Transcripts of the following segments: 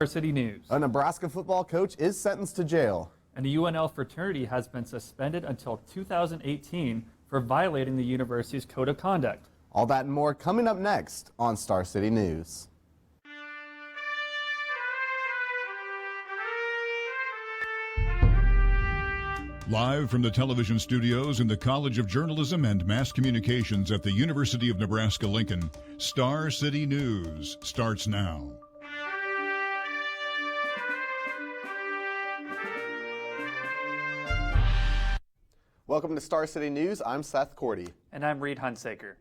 City News. A Nebraska football coach is sentenced to jail. And a UNL fraternity has been suspended until 2018 for violating the university's code of conduct. All that and more coming up next on Star City News. Live from the television studios in the College of Journalism and Mass Communications at the University of Nebraska-Lincoln, Star City News starts now. Welcome to Star City News. I'm Seth Cordy. And I'm Reed Hunsaker.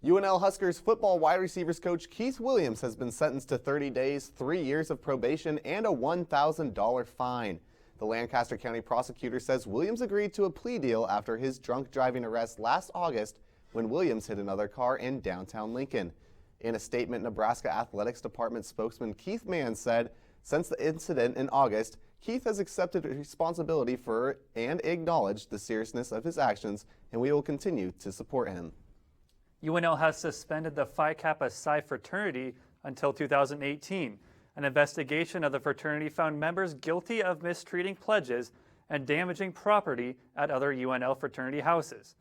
UNL Huskers football wide receivers coach Keith Williams has been sentenced to 30 days, 3 years of probation, and a $1,000 fine. The Lancaster County prosecutor says Williams agreed to a plea deal after his drunk driving arrest last August when Williams hit another car in downtown Lincoln. In a statement, Nebraska Athletics Department spokesman Keith Mann said, since the incident in August, Keith has accepted responsibility for and acknowledged the seriousness of his actions, and we will continue to support him. UNL has suspended the Phi Kappa Psi fraternity until 2018. An investigation of the fraternity found members guilty of mistreating pledges and damaging property at other UNL fraternity houses.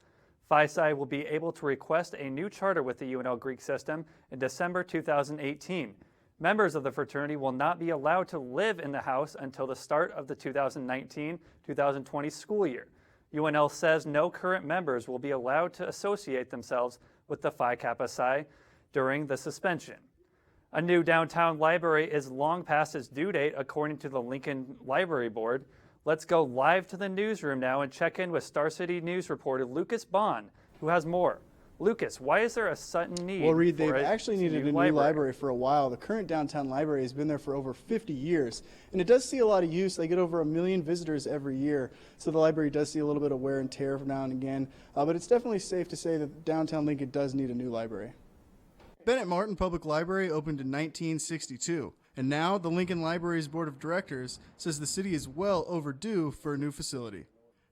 Phi Psi will be able to request a new charter with the UNL Greek system in December 2018. Members of the fraternity will not be allowed to live in the house until the start of the 2019-2020 school year. UNL says no current members will be allowed to associate themselves with the Phi Kappa Psi during the suspension. A new downtown library is long past its due date, according to the Lincoln Library Board. Let's go live to the newsroom now and check in with Star City News reporter Lucas Bond, who has more. Lucas, why is there a sudden need? Well, Reed, they've actually needed a new library for a while. The current downtown library has been there for over 50 years, and it does see a lot of use. They get over 1 million visitors every year, so the library does see a little bit of wear and tear from now and again. But it's definitely safe to say that downtown Lincoln does need a new library. Bennett Martin Public Library opened in 1962, and now the Lincoln Library's Board of Directors says the city is well overdue for a new facility.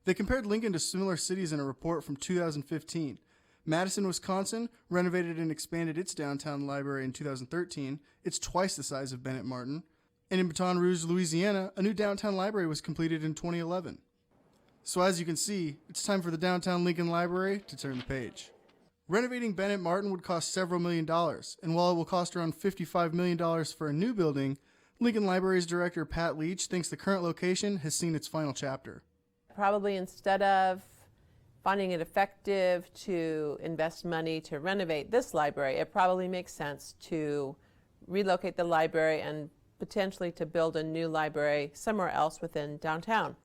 They compared Lincoln to similar cities in a report from 2015. Madison, Wisconsin renovated and expanded its downtown library in 2013. It's twice the size of Bennett Martin. And in Baton Rouge, Louisiana, a new downtown library was completed in 2011. So as you can see, it's time for the downtown Lincoln Library to turn the page. Renovating Bennett Martin would cost several $million, and while it will cost around $55 million for a new building, Lincoln Library's director Pat Leach thinks the current location has seen its final chapter. Probably instead of finding it effective to invest money to renovate this library, it probably makes sense to relocate the library and potentially to build a new library somewhere else within downtown.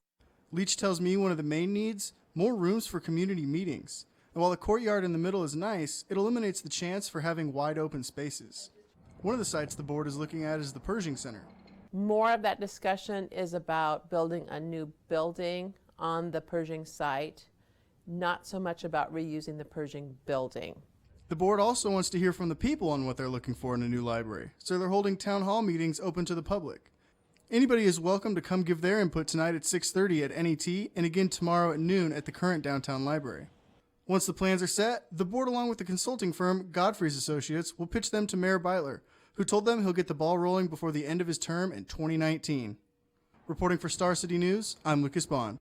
Leach tells me one of the main needs, more rooms for community meetings. And while the courtyard in the middle is nice, it eliminates the chance for having wide open spaces. One of the sites the board is looking at is the Pershing Center. More of that discussion is about building a new building on the Pershing site, not so much about reusing the Pershing building. The board also wants to hear from the people on what they're looking for in a new library, so they're holding town hall meetings open to the public. Anybody is welcome to come give their input tonight at 6:30 at NET and again tomorrow at noon at the current downtown library. Once the plans are set, the board along with the consulting firm Godfrey's Associates will pitch them to Mayor Beitler, who told them he'll get the ball rolling before the end of his term in 2019. Reporting for Star City News, I'm Lucas Bond.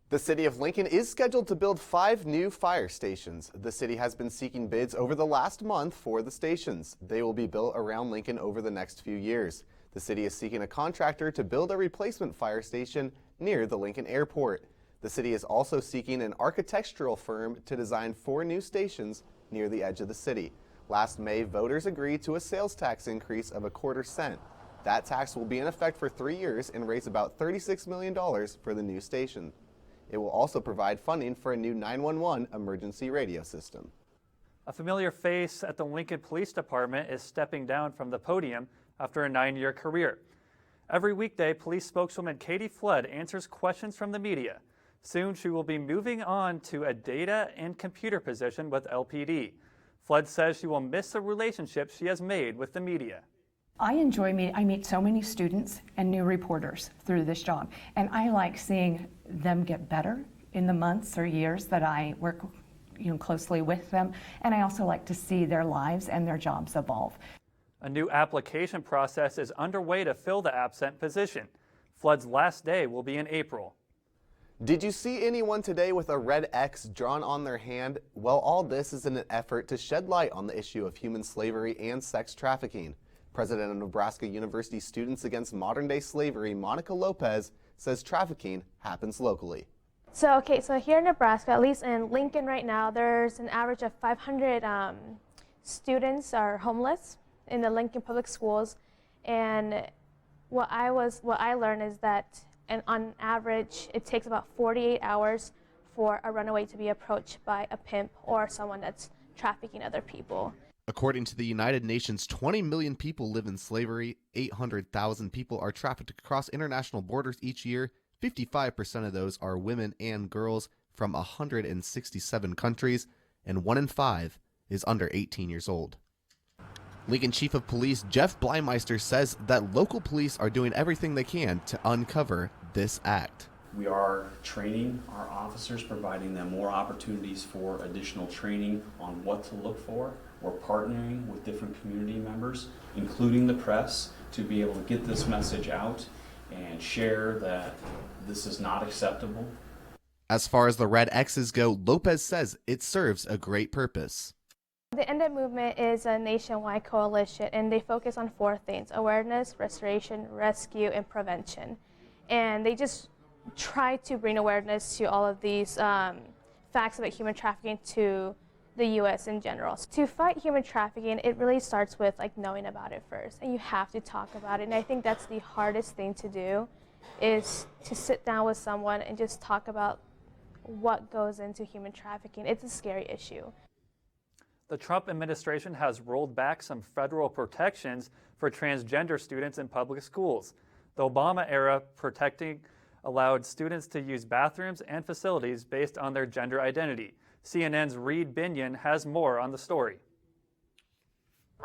The city of Lincoln is scheduled to build 5 new fire stations. The city has been seeking bids over the last month for the stations. They will be built around Lincoln over the next few years. The city is seeking a contractor to build a replacement fire station near the Lincoln Airport. The city is also seeking an architectural firm to design 4 new stations near the edge of the city. Last May, voters agreed to a sales tax increase of 1/4 cent. That tax will be in effect for 3 years and raise about $36 million for the new station. It will also provide funding for a new 911 emergency radio system. A familiar face at the Lincoln Police Department is stepping down from the podium after a 9-year career. Every weekday, police spokeswoman Katie Flood answers questions from the media. Soon, she will be moving on to a data and computer position with LPD. Flood says she will miss the relationship she has made with the media. I meet so many students and new reporters through this job, and I like seeing them get better in the months or years that I work closely with them, and I also like to see their lives and their jobs evolve. A new application process is underway to fill the absent position. Flood's last day will be in April. Did you see anyone today with a red X drawn on their hand? Well, all this is in an effort to shed light on the issue of human slavery and sex trafficking. President of Nebraska University Students Against Modern-Day Slavery, Monica Lopez, says trafficking happens locally. So here in Nebraska, at least in Lincoln right now, there's an average of 500 students are homeless in the Lincoln Public Schools. And what I learned is that on average, it takes about 48 hours for a runaway to be approached by a pimp or someone that's trafficking other people. According to the United Nations, 20 million people live in slavery, 800,000 people are trafficked across international borders each year, 55% of those are women and girls from 167 countries, and 1 in 5 is under 18 years old. Lincoln Chief of Police Jeff Blymeister says that local police are doing everything they can to uncover this act. We are training our officers, providing them more opportunities for additional training on what to look for. We're partnering with different community members, including the press, to be able to get this message out and share that this is not acceptable. As far as the red X's go, Lopez says it serves a great purpose. The End It movement is a nationwide coalition, and they focus on 4 things: awareness, restoration, rescue, and prevention. And they just try to bring awareness to all of these facts about human trafficking to the U.S. in general. To fight human trafficking, it really starts with knowing about it first, and you have to talk about it. And I think that's the hardest thing to do, is to sit down with someone and just talk about what goes into human trafficking. It's a scary issue. The Trump administration has rolled back some federal protections for transgender students in public schools. The Obama-era protecting allowed students to use bathrooms and facilities based on their gender identity. CNN's Reed Binion has more on the story.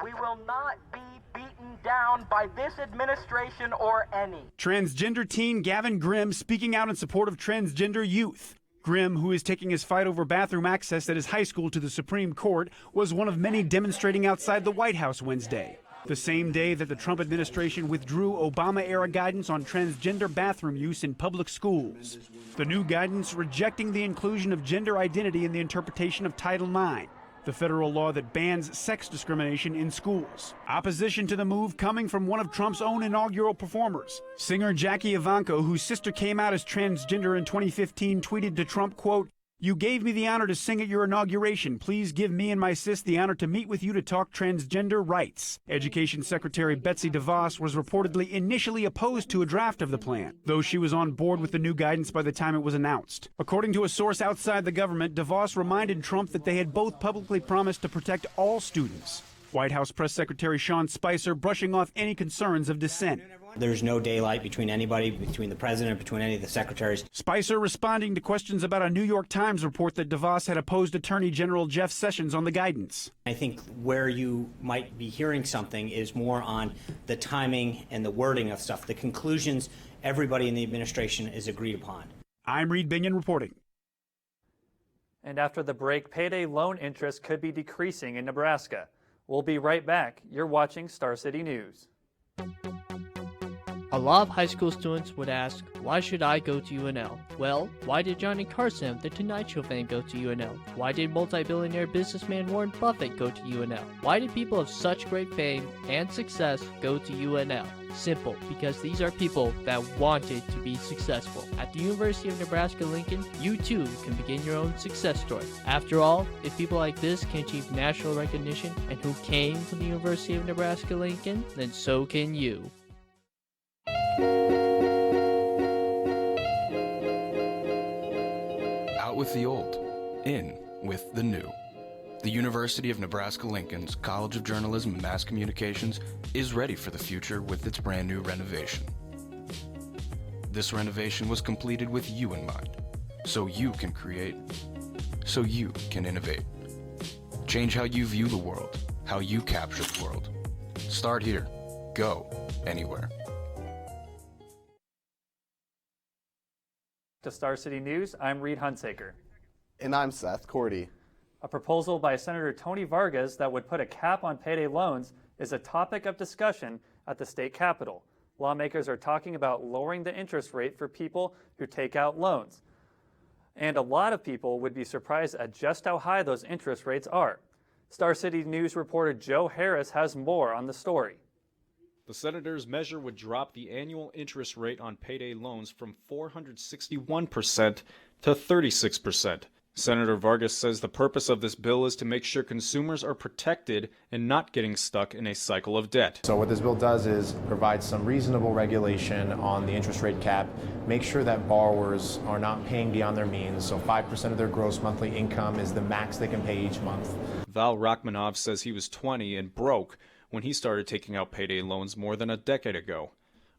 We will not be beaten down by this administration or any. Transgender teen Gavin Grimm speaking out in support of transgender youth. Grimm, who is taking his fight over bathroom access at his high school to the Supreme Court, was one of many demonstrating outside the White House Wednesday, the same day that the Trump administration withdrew Obama-era guidance on transgender bathroom use in public schools. The new guidance rejecting the inclusion of gender identity in the interpretation of Title IX, the federal law that bans sex discrimination in schools. Opposition to the move coming from one of Trump's own inaugural performers. Singer Jackie Ivanko, whose sister came out as transgender in 2015, tweeted to Trump, quote, "You gave me the honor to sing at your inauguration. Please give me and my sis the honor to meet with you to talk transgender rights." Education Secretary Betsy DeVos was reportedly initially opposed to a draft of the plan, though she was on board with the new guidance by the time it was announced. According to a source outside the government, DeVos reminded Trump that they had both publicly promised to protect all students. White House Press Secretary Sean Spicer brushing off any concerns of dissent. There's no daylight between anybody, between the president, between any of the secretaries. Spicer responding to questions about a New York Times report that DeVos had opposed Attorney General Jeff Sessions on the guidance. I think where you might be hearing something is more on the timing and the wording of stuff. The conclusions everybody in the administration is agreed upon. I'm Reed Binion reporting. And after the break, payday loan interest could be decreasing in Nebraska. We'll be right back. You're watching Star City News. A lot of high school students would ask, why should I go to UNL? Well, why did Johnny Carson of the Tonight Show fame go to UNL? Why did multi-billionaire businessman Warren Buffett go to UNL? Why did people of such great fame and success go to UNL? Simple, because these are people that wanted to be successful. At the University of Nebraska-Lincoln, you too can begin your own success story. After all, if people like this can achieve national recognition and who came from the University of Nebraska-Lincoln, then so can you. Out with the old, in with the new. The University of Nebraska-Lincoln's College of Journalism and Mass Communications is ready for the future with its brand new renovation. This renovation was completed with you in mind, so you can create, so you can innovate. Change how you view the world, how you capture the world. Start here, go anywhere. To Star City News, I'm Reed Hunsaker. And I'm Seth Cordy. A proposal by Senator Tony Vargas that would put a cap on payday loans is a topic of discussion at the state capitol. Lawmakers are talking about lowering the interest rate for people who take out loans. And a lot of people would be surprised at just how high those interest rates are. Star City News reporter Joe Harris has more on the story. The senator's measure would drop the annual interest rate on payday loans from 461% to 36%. Senator Vargas says the purpose of this bill is to make sure consumers are protected and not getting stuck in a cycle of debt. So what this bill does is provide some reasonable regulation on the interest rate cap, make sure that borrowers are not paying beyond their means, so 5% of their gross monthly income is the max they can pay each month. Val Rachmanov says he was 20 and broke when he started taking out payday loans more than a decade ago.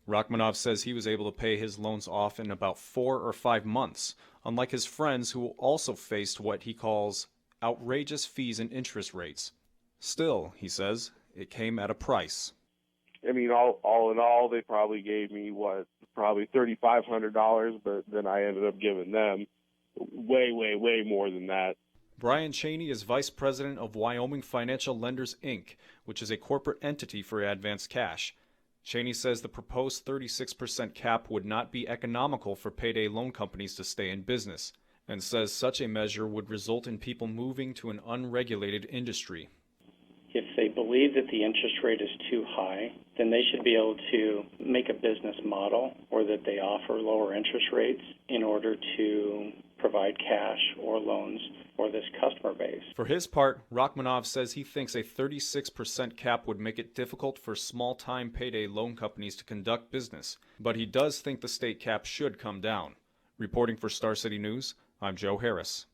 Rachmanov says he was able to pay his loans off in about 4 or 5 months, unlike his friends who also faced what he calls outrageous fees and interest rates. Still, he says, it came at a price. I mean, all in all, they probably gave me, probably $3,500, but then I ended up giving them way more than that. Brian Cheney is vice president of Wyoming Financial Lenders, Inc., which is a corporate entity for Advance Cash. Cheney says the proposed 36% cap would not be economical for payday loan companies to stay in business, and says such a measure would result in people moving to an unregulated industry. If they believe that the interest rate is too high, then they should be able to make a business model or that they offer lower interest rates in order to provide cash or loans for this customer base. For his part, Rachmanov says he thinks a 36% cap would make it difficult for small-time payday loan companies to conduct business, but he does think the state cap should come down. Reporting for Star City News, I'm Joe Harris.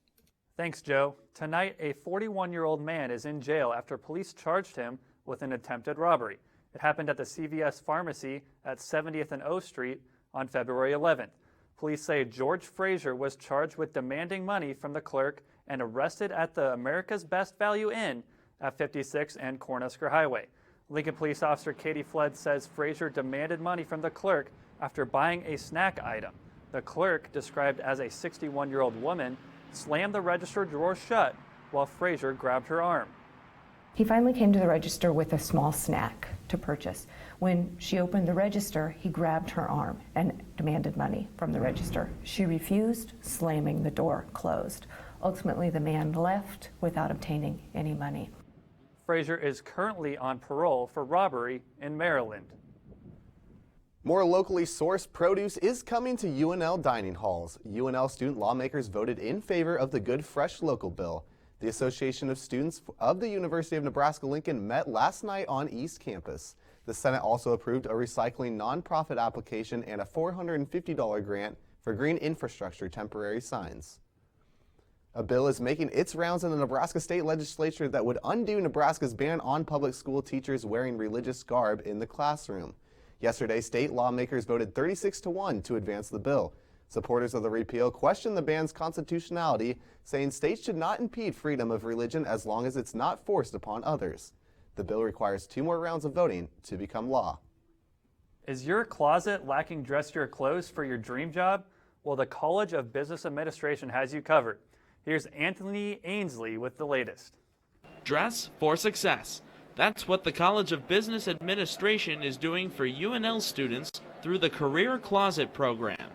Thanks, Joe. Tonight, a 41-year-old man is in jail after police charged him with an attempted robbery. It happened at the CVS pharmacy at 70th and O Street on February 11th. Police say George Frazier was charged with demanding money from the clerk and arrested at the America's Best Value Inn at 56 and Cornhusker Highway. Lincoln Police Officer Katie Flood says Frazier demanded money from the clerk after buying a snack item. The clerk, described as a 61-year-old woman, slammed the register drawer shut while Frazier grabbed her arm. He finally came to the register with a small snack to purchase. When she opened the register, he grabbed her arm and demanded money from the register. She refused, slamming the door closed. Ultimately, the man left without obtaining any money. Frazier is currently on parole for robbery in Maryland. More locally sourced produce is coming to UNL dining halls. UNL student lawmakers voted in favor of the Good Fresh Local bill. The Association of Students of the University of Nebraska-Lincoln met last night on East Campus. The Senate also approved a recycling nonprofit application and a $450 grant for green infrastructure temporary signs. A bill is making its rounds in the Nebraska State Legislature that would undo Nebraska's ban on public school teachers wearing religious garb in the classroom. Yesterday, state lawmakers voted 36-1 to advance the bill. Supporters of the repeal question the ban's constitutionality, saying states should not impede freedom of religion as long as it's not forced upon others. The bill requires 2 more rounds of voting to become law. Is your closet lacking dressier clothes for your dream job? Well, the College of Business Administration has you covered. Here's Anthony Ainsley with the latest. Dress for success. That's what the College of Business Administration is doing for UNL students through the Career Closet program.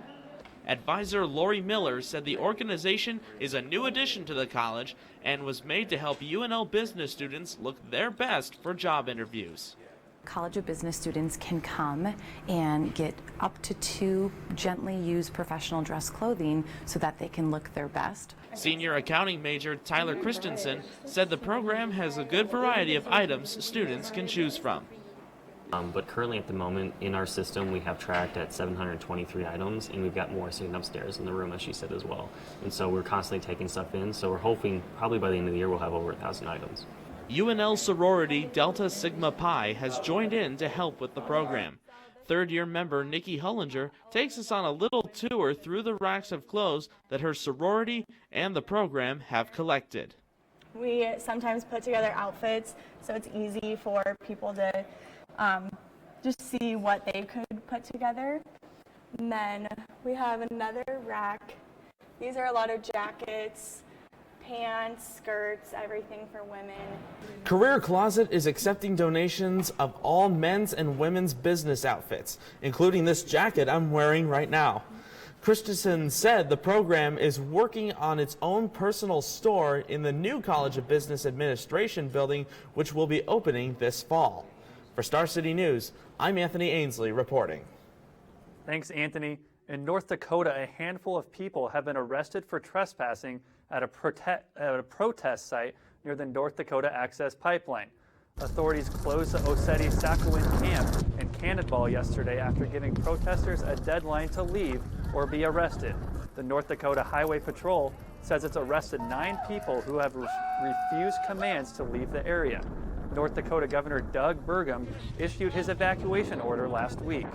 Advisor Lori Miller said the organization is a new addition to the college and was made to help UNL business students look their best for job interviews. College of Business students can come and get up to 2 gently used professional dress clothing so that they can look their best. Senior accounting major Tyler Christensen said the program has a good variety of items students can choose from. But currently at the moment in our system we have tracked at 723 items, and we've got more sitting upstairs in the room, as she said, as well. And so we're constantly taking stuff in, so we're hoping probably by the end of the year we'll have over 1,000 items. UNL sorority Delta Sigma Pi has joined in to help with the program. Third-year member Nikki Hullinger takes us on a little tour through the racks of clothes that her sorority and the program have collected. We sometimes put together outfits so it's easy for people to just see what they could put together. And then we have another rack. These are a lot of jackets, pants, skirts, everything for women. Career Closet is accepting donations of all men's and women's business outfits, including this jacket I'm wearing right now. Christensen said the program is working on its own personal store in the new College of Business Administration building, which will be opening this fall. For Star City News, I'm Anthony Ainsley reporting. Thanks, Anthony. In North Dakota, a handful of people have been arrested for trespassing at a protest site near the North Dakota Access Pipeline. Authorities closed the Oseti-Sakowin camp in Cannonball yesterday after giving protesters a deadline to leave or be arrested. The North Dakota Highway Patrol says it's arrested 9 people who have refused commands to leave the area. North Dakota Governor Doug Burgum issued his evacuation order last week.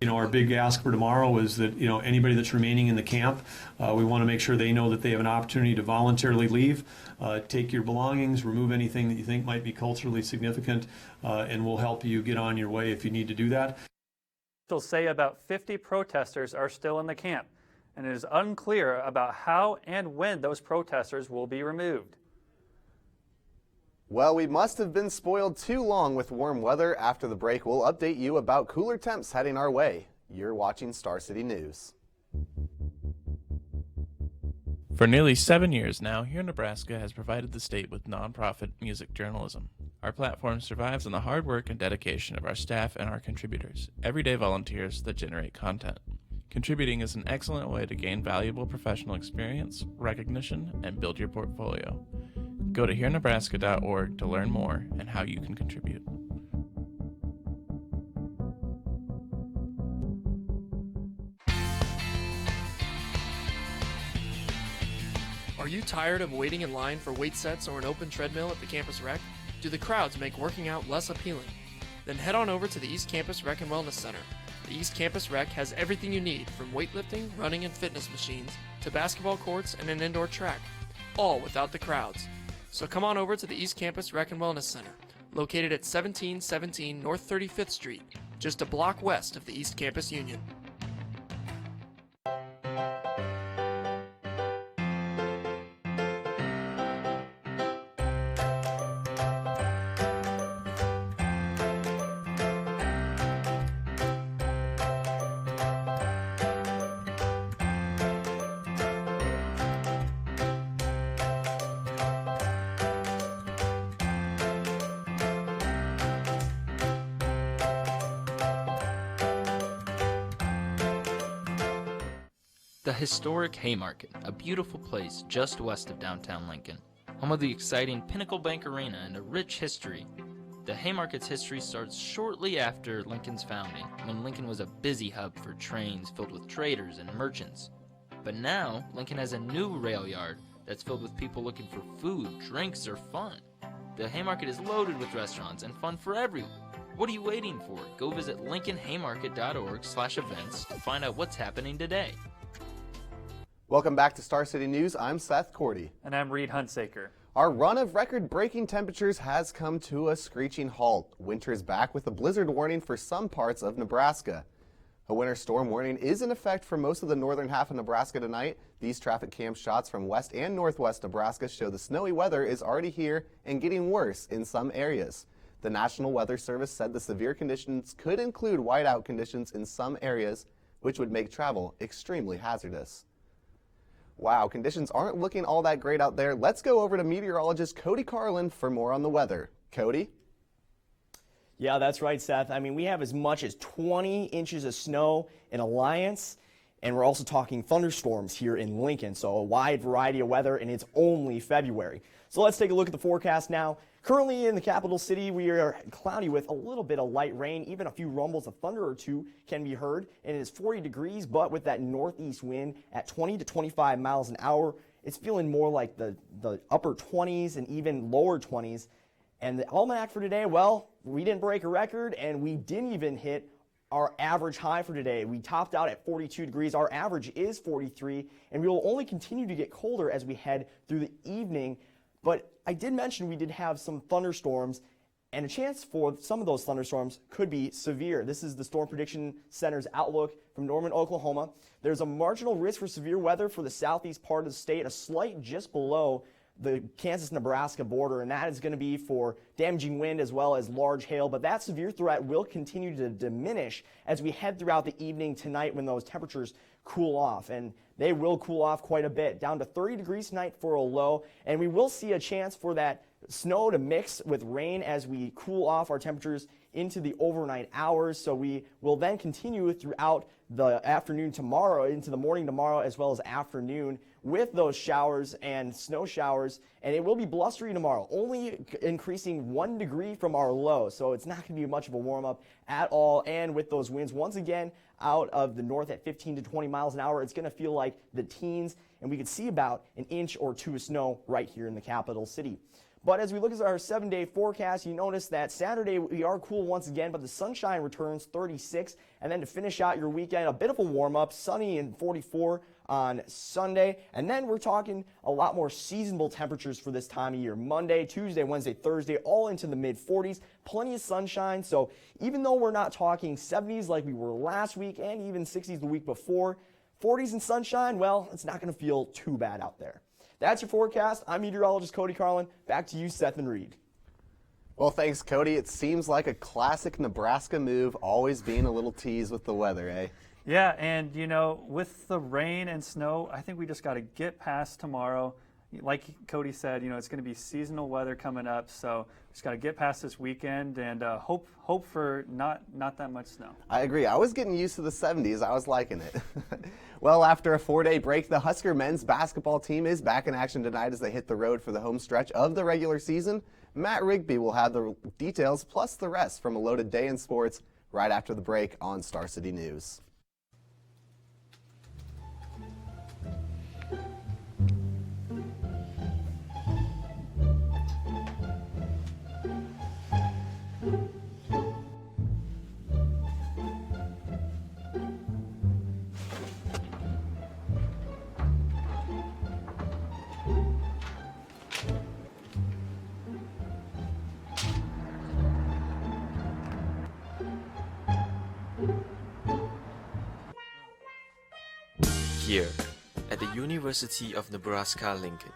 Our big ask for tomorrow is that, anybody that's remaining in the camp, we want to make sure they know that they have an opportunity to voluntarily leave, take your belongings, remove anything that you think might be culturally significant, and we'll help you get on your way if you need to do that. Officials say about 50 protesters are still in the camp, and it is unclear about how and when those protesters will be removed. Well, we must have been spoiled too long with warm weather. After the break, we'll update you about cooler temps heading our way. You're watching Star City News. For nearly 7 years now, Here Nebraska has provided the state with nonprofit music journalism. Our platform survives on the hard work and dedication of our staff and our contributors, everyday volunteers that generate content. Contributing is an excellent way to gain valuable professional experience, recognition, and build your portfolio. Go to herenebraska.org to learn more and how you can contribute. Are you tired of waiting in line for weight sets or an open treadmill at the campus rec? Do the crowds make working out less appealing? Then head on over to the East Campus Rec and Wellness Center. The East Campus Rec has everything you need, from weightlifting, running, and fitness machines to basketball courts and an indoor track, all without the crowds. So come on over to the East Campus Rec and Wellness Center, located at 1717 North 35th Street, just a block west of the East Campus Union. The historic Haymarket, a beautiful place just west of downtown Lincoln, home of the exciting Pinnacle Bank Arena and a rich history. The Haymarket's history starts shortly after Lincoln's founding, when Lincoln was a busy hub for trains filled with traders and merchants. But now, Lincoln has a new rail yard that's filled with people looking for food, drinks, or fun. The Haymarket is loaded with restaurants and fun for everyone. What are you waiting for? Go visit lincolnhaymarket.org/events to find out what's happening today. Welcome back to Star City News. I'm Seth Cordy. And I'm Reed Huntsaker. Our run of record-breaking temperatures has come to a screeching halt. Winter is back with a blizzard warning for some parts of Nebraska. A winter storm warning is in effect for most of the northern half of Nebraska tonight. These traffic cam shots from west and northwest Nebraska show the snowy weather is already here and getting worse in some areas. The National Weather Service said the severe conditions could include whiteout conditions in some areas, which would make travel extremely hazardous. Wow, conditions aren't looking all that great out there. Let's go over to meteorologist Cody Carlin for more on the weather. Cody? Yeah, that's right, Seth. I mean, we have as much as 20 inches of snow in Alliance, and we're also talking thunderstorms here in Lincoln, so a wide variety of weather, and it's only February. So let's take a look at the forecast now. Currently in the capital city, we are cloudy with a little bit of light rain. Even a few rumbles of thunder or two can be heard, and it is 40 degrees, but with that northeast wind at 20 to 25 miles an hour, it's feeling more like the upper 20s and even lower 20s. And the almanac for today, well, we didn't break a record, and we didn't even hit our average high for today. We topped out at 42 degrees. Our average is 43, and we will only continue to get colder as we head through the evening. But I did mention we did have some thunderstorms and a chance for some of those thunderstorms could be severe. This is the Storm Prediction Center's outlook from Norman, Oklahoma. There's a marginal risk for severe weather for the southeast part of the state, a slight just below the Kansas-Nebraska border, and that is going to be for damaging wind as well as large hail. But that severe threat will continue to diminish as we head throughout the evening tonight when those temperatures cool off. And they will cool off quite a bit, down to 30 degrees tonight for a low. And we will see a chance for that snow to mix with rain as we cool off our temperatures into the overnight hours. So we will then continue throughout the afternoon tomorrow, into the morning tomorrow, as well as afternoon with those showers and snow showers. And it will be blustery tomorrow, only increasing 1 degree from our low. So it's not going to be much of a warm up at all. And with those winds, once again, out of the north at 15 to 20 miles an hour, it's going to feel like the teens. And we could see about an inch or two of snow right here in the capital city. But as we look at our 7-day forecast, you notice that Saturday we are cool once again, but the sunshine returns 36. And then to finish out your weekend, a bit of a warm-up, sunny and 44 on Sunday. And then we're talking a lot more seasonable temperatures for this time of year. Monday, Tuesday, Wednesday, Thursday, all into the mid-40s. Plenty of sunshine. So even though we're not talking 70s like we were last week and even 60s the week before, 40s and sunshine, well, it's not going to feel too bad out there. That's your forecast. I'm meteorologist Cody Carlin. Back to you, Seth and Reed. Well, thanks, Cody. It seems like a classic Nebraska move, always being a little tease with the weather, eh? Yeah, and you know, with the rain and snow, I think we just got to get past tomorrow. Like Cody said, you know, it's going to be seasonal weather coming up, so just got to get past this weekend and hope for not that much snow. I agree. I was getting used to the 70s. I was liking it. Well, after a 4-day break, the Husker men's basketball team is back in action tonight as they hit the road for the home stretch of the regular season. Matt Rigby will have the details plus the rest from a loaded day in sports right after the break on Star City News. Here, at the University of Nebraska-Lincoln,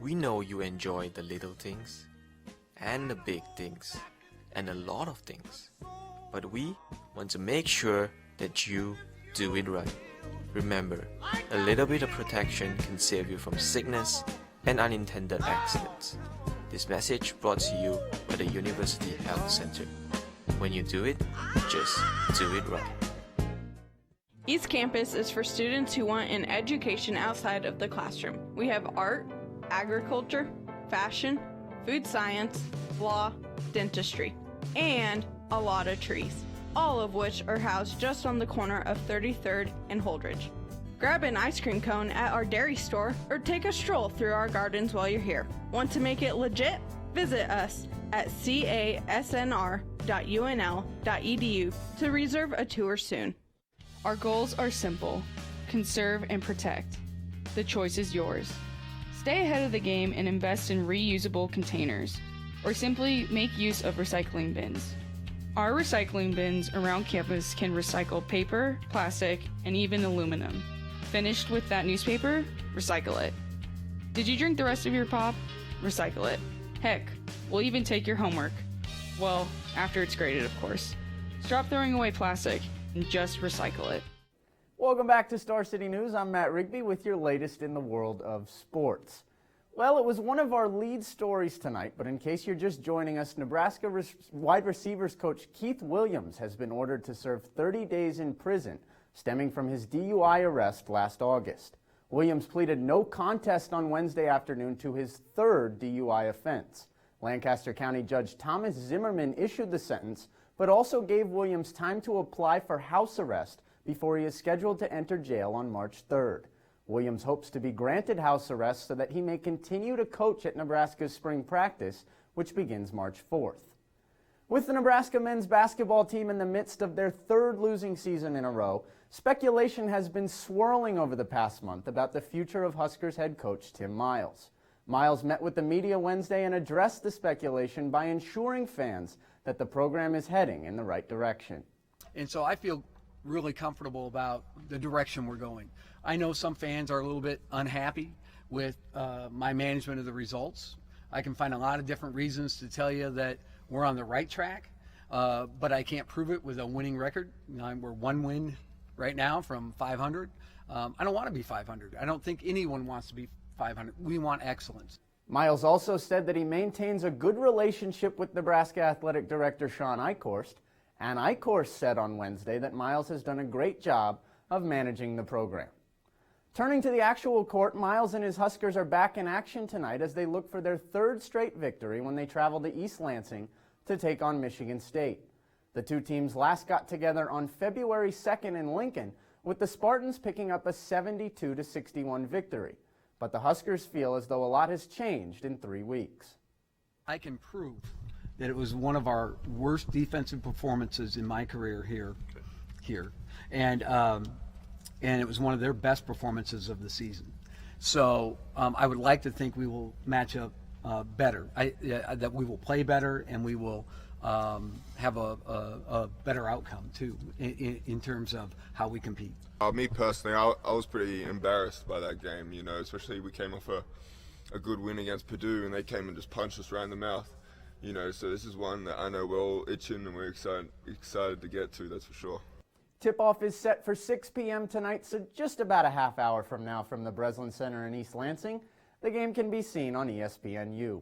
we know you enjoy the little things, and the big things, and a lot of things. But we want to make sure that you do it right. Remember, a little bit of protection can save you from sickness and unintended accidents. This message brought to you by the University Health Center. When you do it, just do it right. East Campus is for students who want an education outside of the classroom. We have art, agriculture, fashion, food science, law, dentistry, and a lot of trees, all of which are housed just on the corner of 33rd and Holdridge. Grab an ice cream cone at our dairy store or take a stroll through our gardens while you're here. Want to make it legit? Visit us at casnr.unl.edu to reserve a tour soon. Our goals are simple: conserve and protect. The choice is yours. Stay ahead of the game and invest in reusable containers, or simply make use of recycling bins. Our recycling bins around campus can recycle paper, plastic, and even aluminum. Finished with that newspaper? Recycle it. Did you drink the rest of your pop? Recycle it. Heck, we'll even take your homework. Well, after it's graded, of course. Stop throwing away plastic and just recycle it. Welcome back to Star City News. I'm Matt Rigby with your latest in the world of sports. Well, it was one of our lead stories tonight, but in case you're just joining us, Nebraska wide receivers coach Keith Williams has been ordered to serve 30 days in prison, stemming from his DUI arrest last August. Williams pleaded no contest on Wednesday afternoon to his third DUI offense. Lancaster County Judge Thomas Zimmerman issued the sentence, but also gave Williams time to apply for house arrest before he is scheduled to enter jail on March 3rd. Williams hopes to be granted house arrest so that he may continue to coach at Nebraska's spring practice, which begins March 4th. With the Nebraska men's basketball team in the midst of their third losing season in a row, speculation has been swirling over the past month about the future of Huskers head coach Tim Miles. Miles met with the media Wednesday and addressed the speculation by ensuring fans that the program is heading in the right direction. And so I feel really comfortable about the direction we're going. I know some fans are a little bit unhappy with my management of the results. I can find a lot of different reasons to tell you that we're on the right track, but I can't prove it with a winning record. We're one win right now from 500. I don't want to be 500. I don't think anyone wants to be 500. We want excellence. Miles also said that he maintains a good relationship with Nebraska Athletic Director Sean Eichhorst, and Eichhorst said on Wednesday that Miles has done a great job of managing the program. Turning to the actual court, Miles and his Huskers are back in action tonight as they look for their third straight victory when they travel to East Lansing to take on Michigan State. The two teams last got together on February 2nd in Lincoln, with the Spartans picking up a 72-61 victory. But the Huskers feel as though a lot has changed in 3 weeks. I can prove that it was one of our worst defensive performances in my career here. And it was one of their best performances of the season. So I would like to think we will match up better, that we will play better, and we will have a better outcome too in terms of how we compete. Me personally, I was pretty embarrassed by that game, you know, especially we came off a good win against Purdue and they came and just punched us right in the mouth, you know, so this is one that I know we're all itching and we're excited to get to, that's for sure. Tip-off is set for 6 p.m. tonight, so just about a half hour from now from the Breslin Center in East Lansing. The game can be seen on ESPNU.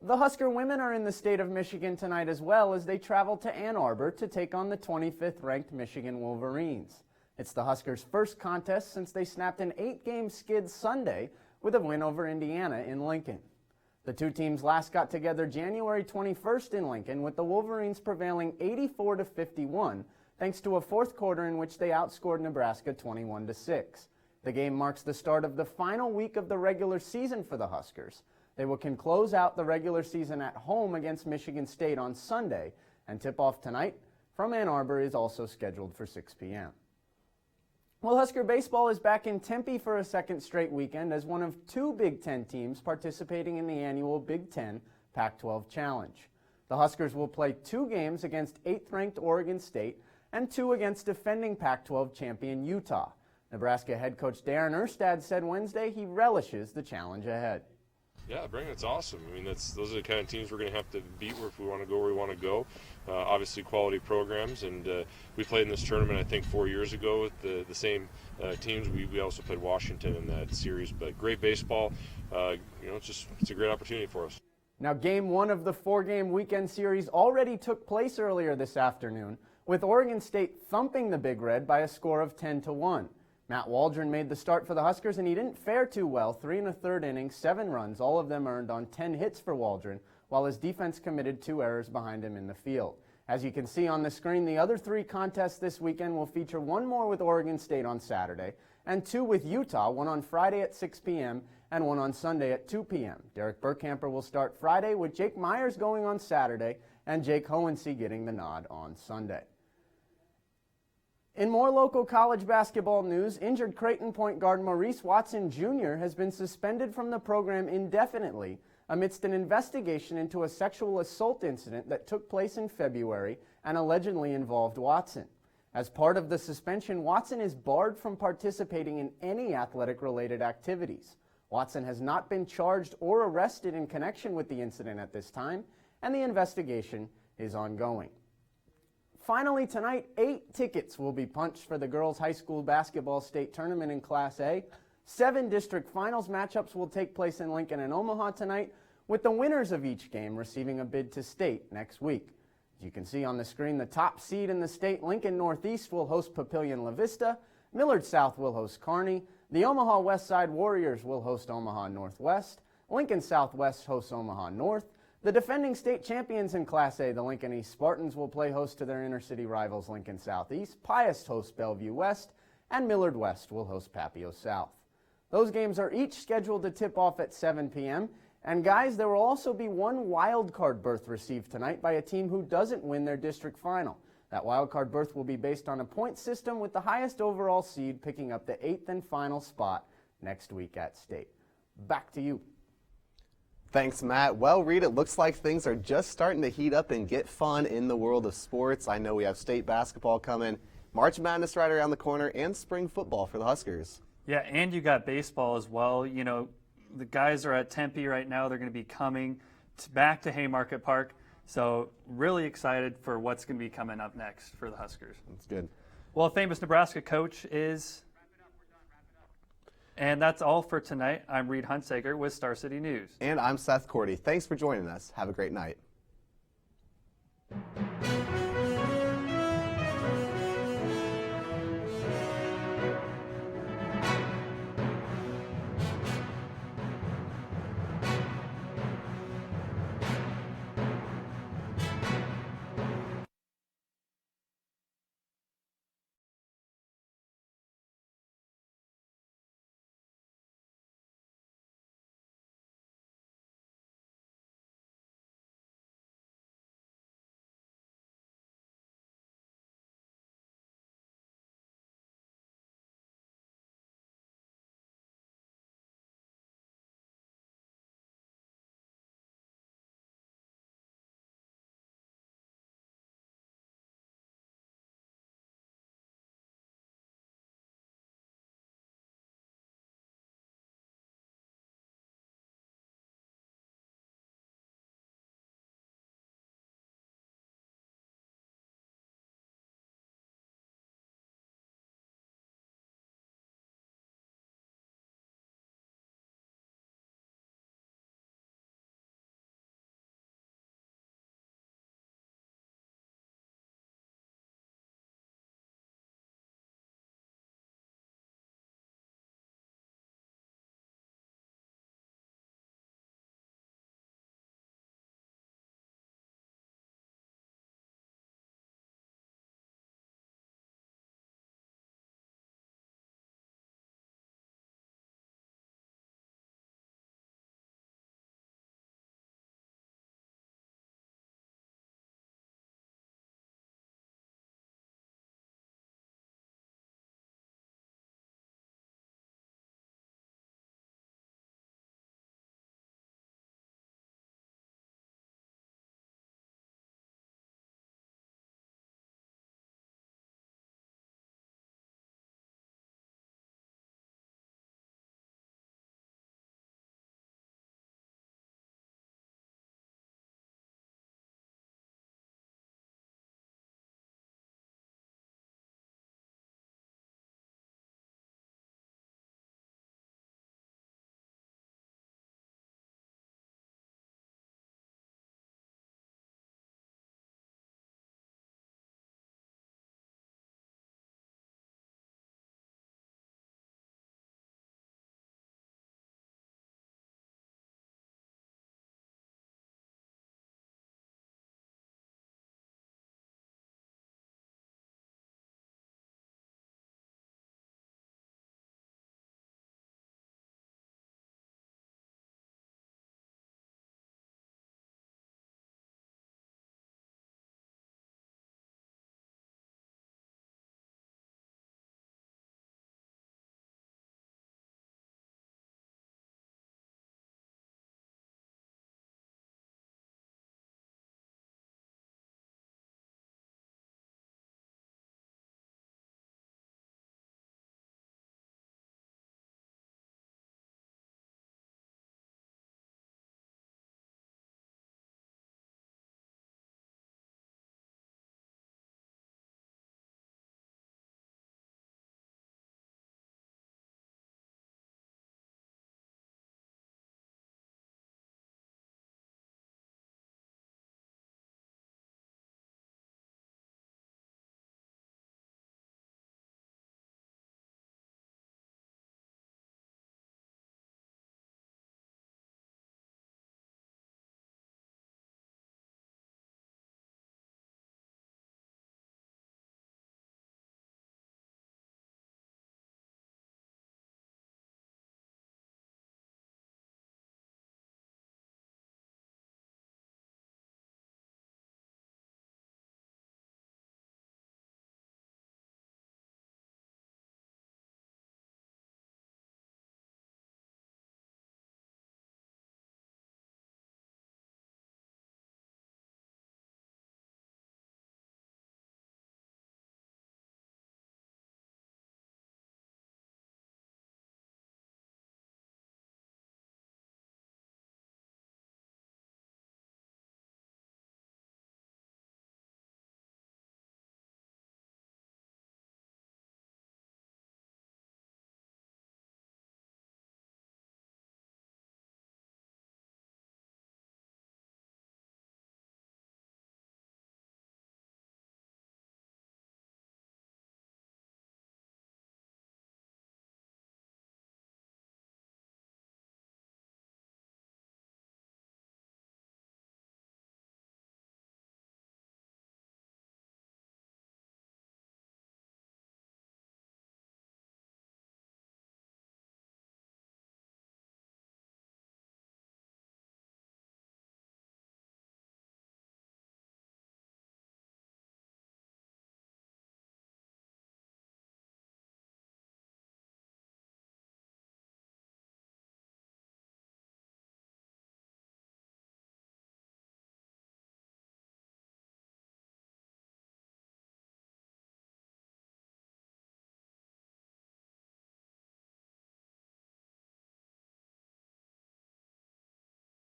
The Husker women are in the state of Michigan tonight as well as they travel to Ann Arbor to take on the 25th ranked Michigan Wolverines. It's the Huskers' first contest since they snapped an 8-game skid Sunday with a win over Indiana in Lincoln. The two teams last got together January 21st in Lincoln, with the Wolverines prevailing 84-51, thanks to a fourth quarter in which they outscored Nebraska 21-6. The game marks the start of the final week of the regular season for the Huskers. They will close out the regular season at home against Michigan State on Sunday, and tip-off tonight from Ann Arbor is also scheduled for 6 p.m. Well, Husker baseball is back in Tempe for a second straight weekend as one of two Big Ten teams participating in the annual Big Ten Pac-12 Challenge. The Huskers will play 2 games against 8th-ranked Oregon State and 2 against defending Pac-12 champion Utah. Nebraska head coach Darren Erstad said Wednesday he relishes the challenge ahead. Yeah, Brendan, it's awesome. I mean, those are the kind of teams we're going to have to beat if we want to go where we want to go. Obviously, quality programs, and we played in this tournament, I think, 4 years ago with the same teams. We also played Washington in that series, but great baseball. It's a great opportunity for us. Now, Game 1 of the 4-game weekend series already took place earlier this afternoon, with Oregon State thumping the Big Red by a score of 10-1. Matt Waldron made the start for the Huskers, and he didn't fare too well. 3 1/3 innings, 7 runs, all of them earned on 10 hits for Waldron, while his defense committed 2 errors behind him in the field. As you can see on the screen, the other 3 contests this weekend will feature 1 more with Oregon State on Saturday, and 2 with Utah, 1 on Friday at 6 p.m. and 1 on Sunday at 2 p.m. Derek Burkhamper will start Friday, with Jake Myers going on Saturday, and Jake Hohensee getting the nod on Sunday. In more local college basketball news, injured Creighton point guard Maurice Watson Jr. has been suspended from the program indefinitely amidst an investigation into a sexual assault incident that took place in February and allegedly involved Watson. As part of the suspension, Watson is barred from participating in any athletic-related activities. Watson has not been charged or arrested in connection with the incident at this time, and the investigation is ongoing. Finally, tonight, 8 tickets will be punched for the girls' high school basketball state tournament in Class A. 7 district finals matchups will take place in Lincoln and Omaha tonight, with the winners of each game receiving a bid to state next week. As you can see on the screen, the top seed in the state, Lincoln Northeast, will host Papillion La Vista. Millard South will host Kearney. The Omaha West Side Warriors will host Omaha Northwest. Lincoln Southwest hosts Omaha North. The defending state champions in Class A, the Lincoln East Spartans, will play host to their inner-city rivals Lincoln Southeast. Pius hosts Bellevue West, and Millard West will host Papio South. Those games are each scheduled to tip off at 7 p.m. And guys, there will also be 1 wild card berth received tonight by a team who doesn't win their district final. That wild card berth will be based on a point system, with the highest overall seed picking up the 8th and final spot next week at state. Back to you. Thanks, Matt. Well, Reed, it looks like things are just starting to heat up and get fun in the world of sports. I know we have state basketball coming, March Madness right around the corner, and spring football for the Huskers. Yeah, and you got baseball as well. You know, the guys are at Tempe right now. They're going to be coming back to Haymarket Park. So really excited for what's going to be coming up next for the Huskers. That's good. Well, a famous Nebraska coach is... And that's all for tonight. I'm Reed Huntsager with Star City News. And I'm Seth Cordy. Thanks for joining us. Have a great night.